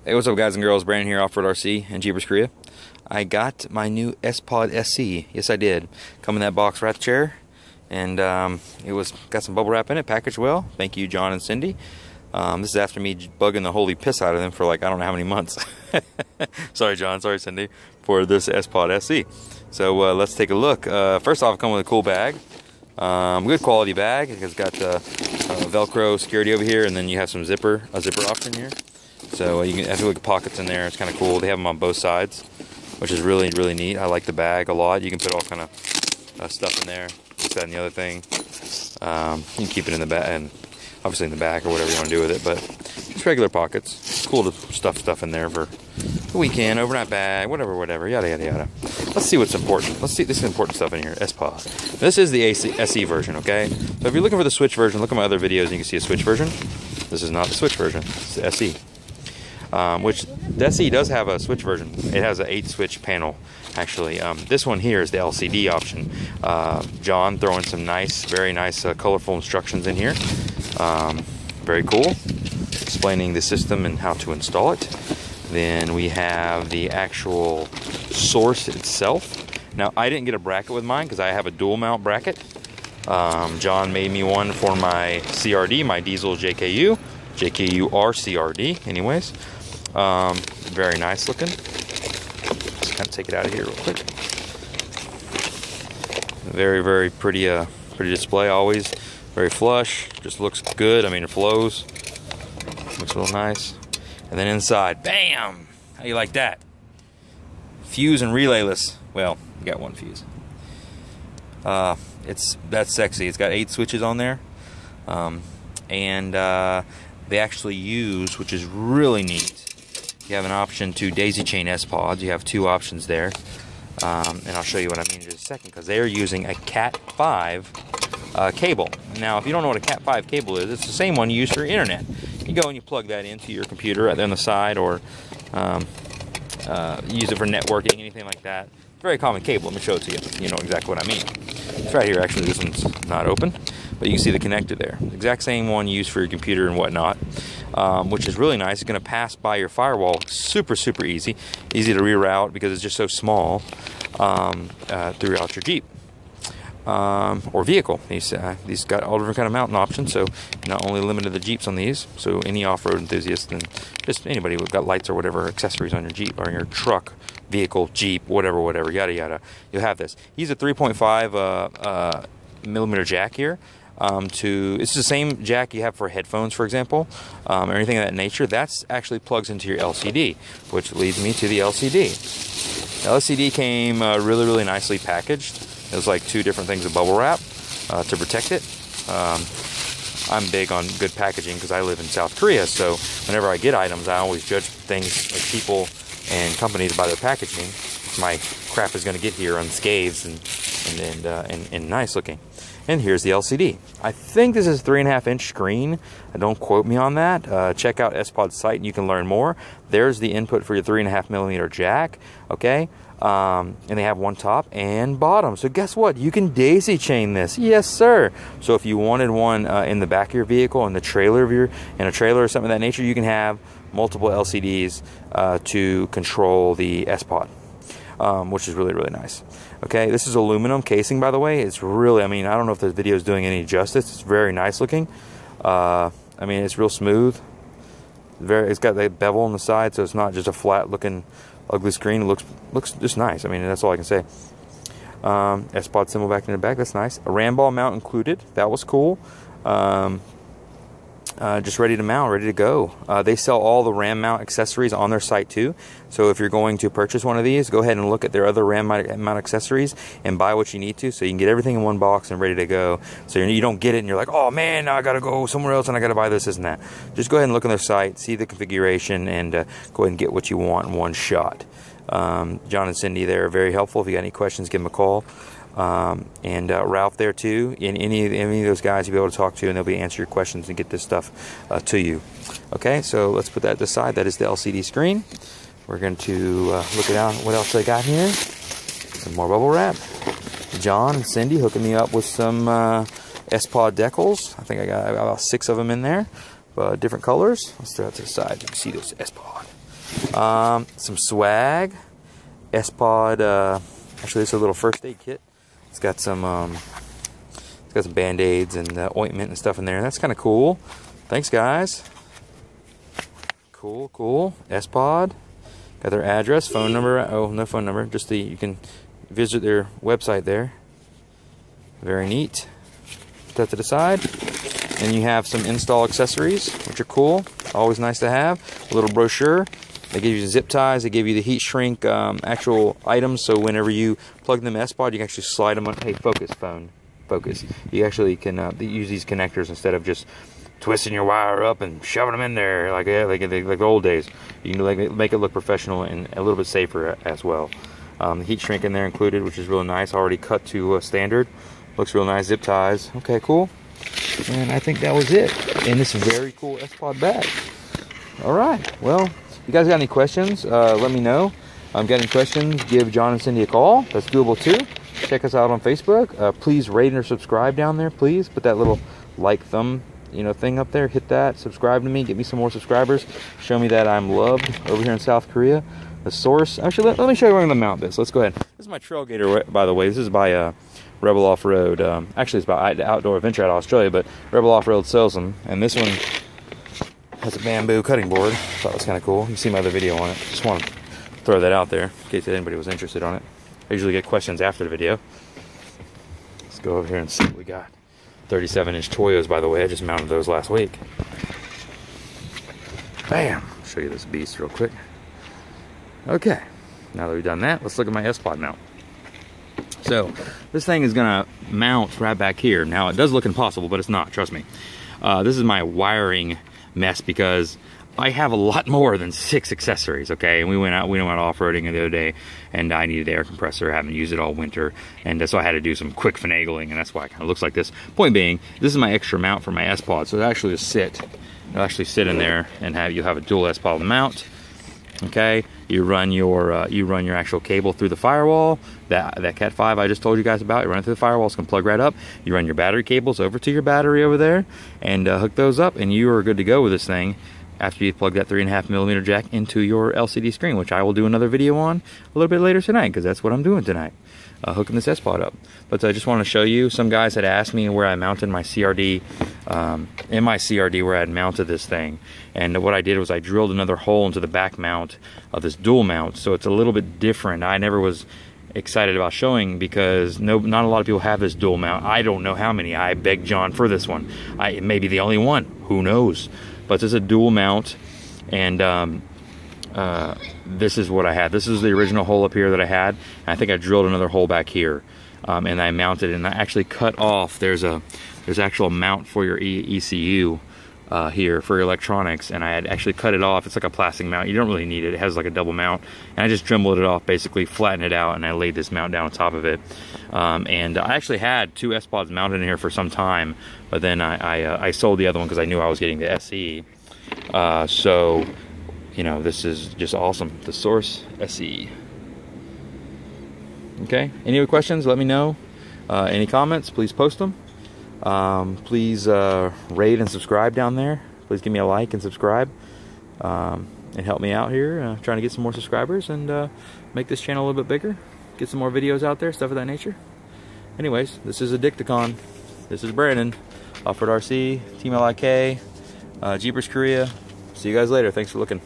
Hey, what's up guys and girls, Brandon here, Off-Road RC in Jeepers, Korea. I got my new SPOD SC. Yes, I did. Come in that box right chair, and it was got some bubble wrap in it, packaged well. Thank you, John and Cindy. This is after me bugging the holy piss out of them for like I don't know how many months. Sorry, John. Sorry, Cindy, for this SPOD SC. So let's take a look. First off, it comes with a cool bag. Good quality bag. It's got Velcro security over here, and then you have some a zipper option here. So you can have to look at pockets in there. It's kind of cool. They have them on both sides, which is really, really neat. I like the bag a lot. You can put all kind of stuff in there, this, that, and the other thing. You can keep it in the back, and obviously in the back or whatever you want to do with it. But just regular pockets. It's cool to stuff stuff in there for the weekend, overnight bag, whatever, yada yada yada. Let's see what's important. Let's see this is important stuff in here. SPOD. This is the SE version, okay? So if you're looking for the Switch version, look at my other videos and you can see a Switch version. This is not the Switch version. It's the SE. Which the SE does have a Switch version. It has an 8-switch panel, actually. This one here is the LCD option. John throwing some nice, very nice, colorful instructions in here. Very cool. Explaining the system and how to install it. Then we have the actual source itself. Now, I didn't get a bracket with mine because I have a dual mount bracket. John made me one for my CRD, my diesel JKU. JKU CRD, anyways. Very nice looking. Let's kind of take it out of here real quick. Very, very pretty, pretty display always. Very flush. Just looks good. I mean, it flows. Looks real nice. And then inside, bam! How you like that? Fuse and relayless. Well, you got one fuse. That's sexy. It's got 8 switches on there, and they actually use, which is really neat. You have an option to daisy chain SPODs. You have 2 options there, and I'll show you what I mean in just a second, because they are using a Cat5 cable. Now, if you don't know what a Cat5 cable is, it's the same one you use for your internet. You go and you plug that into your computer right there on the side, or use it for networking, anything like that. Very common cable. Let me show it to you. You know exactly what I mean. It's right here. Actually, this one's not open, but you can see the connector there. The exact same one you use for your computer and whatnot, which is really nice. It's going to pass by your firewall super, super easy. Easy to reroute because it's just so small throughout your Jeep. Or vehicle. These got all different kind of mounting options, so not only limited to the Jeeps on these, so any off-road enthusiast and just anybody who's got lights or whatever accessories on your Jeep or your truck, vehicle, Jeep, whatever, yada yada, you'll have this. He's a 3.5 millimeter jack here. It's the same jack you have for headphones, for example, or anything of that nature. That's actually plugs into your LCD, which leads me to the LCD. The LCD came really, really nicely packaged. It was like 2 different things of bubble wrap to protect it. I'm big on good packaging because I live in South Korea, so whenever I get items, I always judge things like people and companies by their packaging. My crap is going to get here unscathed and nice looking. And here's the LCD. I think this is a 3.5-inch screen. Don't quote me on that. Check out SPOD's site and you can learn more. There's the input for your 3.5 millimeter jack. Okay. And they have one top and bottom. So guess what? You can daisy chain this. Yes, sir. So if you wanted one in the back of your vehicle, in the trailer of in a trailer or something of that nature, you can have multiple LCDs to control the SPOD, which is really, really nice. Okay, this is aluminum casing, by the way. It's really, I mean, I don't know if this video is doing any justice. It's very nice looking. I mean, it's real smooth. It's got that bevel on the side, so it's not just a flat looking ugly screen. It looks just nice. I mean, that's all I can say. SPOD symbol back in the back. That's nice. A ram ball mount included. That was cool. Just ready to mount, ready to go. They sell all the ram mount accessories on their site too. So if you're going to purchase one of these, go ahead and look at their other ram mount accessories and buy what you need to, so you can get everything in one box and ready to go. So you don't get it and you're like, oh man, now I gotta go somewhere else and I gotta buy this and that. Just go ahead and look on their site, see the configuration, and go ahead and get what you want in one shot. John and Cindy there are very helpful. If you got any questions, give them a call. And Ralph there too, and any of those guys you'll be able to talk to, and they'll be answer your questions and get this stuff to you. Okay, so let's put that aside. That is the LCD screen. We're going to look at what else they got here. Some more bubble wrap. John and Cindy hooking me up with some SPOD decals. I think I got about 6 of them in there, different colors. Let's throw it to the side. You can see this SPOD. Some swag. SPOD. Actually, this is a little first aid kit. It's got some Band-Aids and ointment and stuff in there. That's kind of cool. Thanks, guys. Cool. SPOD. Got their address, phone number. Oh, no phone number. Just you can visit their website there. Very neat. Put that to the side. And you have some install accessories, which are cool. Always nice to have. A little brochure. They give you zip ties. They give you the heat shrink actual items. So whenever you plug them in SPOD, you can actually slide them on. Hey, focus, phone. Focus. You actually can use these connectors instead of just twisting your wire up and shoving them in there like the old days. You can make it look professional and a little bit safer as well. The heat shrink in there included, which is really nice. Already cut to standard. Looks real nice. Zip ties. Okay, cool. And I think that was it in this very cool SPOD bag. All right. Well, you guys got any questions? Let me know. Got any questions? Give John and Cindy a call. That's doable too. Check us out on Facebook. Please rate or subscribe down there. Please put that little like thumb thing up there. Hit that. Subscribe to me. Get me some more subscribers. Show me that I'm loved over here in South Korea. The source. Actually, let me show you where I'm going to mount this. Let's go ahead. This is my trail gator, by the way. This is by Rebel Off-Road. Actually, it's by Outdoor Adventure out of Australia, but Rebel Off-Road sells them. And this one has a bamboo cutting board. Thought it was kind of cool. You can see my other video on it. Just want to throw that out there in case anybody was interested on it. I usually get questions after the video. Let's go over here and see what we got. 37-inch Toyos, by the way. I just mounted those last week. Bam! I'll show you this beast real quick. Okay. Now that we've done that, let's look at my SPOD mount. So, this thing is going to mount right back here. Now, it does look impossible, but it's not. Trust me. This is my wiring mess because I have a lot more than 6 accessories, okay? And we went off-roading the other day, and I needed the air compressor. I haven't used it all winter, and so I had to do some quick finagling, and that's why it kind of looks like this. Point being, this is my extra mount for my SPOD, so it'll actually sit in there, and you'll have a dual SPOD mount. Okay, you run your actual cable through the firewall. That Cat5 I just told you guys about. You run it through the firewall, it's gonna plug right up. You run your battery cables over to your battery over there, and hook those up, and you are good to go with this thing. After you plug that 3.5mm jack into your LCD screen, which I will do another video on a little bit later tonight, because that's what I'm doing tonight, hooking this SPOD up. But I just want to show you, some guys had asked me where I mounted my CRD, in my CRD where I had mounted this thing. And what I did was I drilled another hole into the back mount of this dual mount, so it's a little bit different. I never was excited about showing because not a lot of people have this dual mount. I don't know how many. I begged John for this one. It may be the only one. Who knows? But this is a dual mount, and this is what I had. This is the original hole up here that I had. I think I drilled another hole back here, and I mounted it, and I actually cut off. There's actual mount for your ECU here for your electronics, and I had actually cut it off. It's like a plastic mount. You don't really need it. It has like a double mount, and I just dremelled it off, basically flattened it out, and I laid this mount down on top of it. And I actually had 2 SPODs mounted in here for some time, but then I sold the other one because I knew I was getting the SE. So, this is just awesome. The Source SE. Okay, any other questions, let me know. Any comments, please post them. Please rate and subscribe down there. Please give me a like and subscribe, and help me out here trying to get some more subscribers and make this channel a little bit bigger, get some more videos out there, stuff of that nature. Anyways, this is Addicticon. This is Brandon, Off-Road RC, Team LIK, Jeepers Korea. See you guys later. Thanks for looking.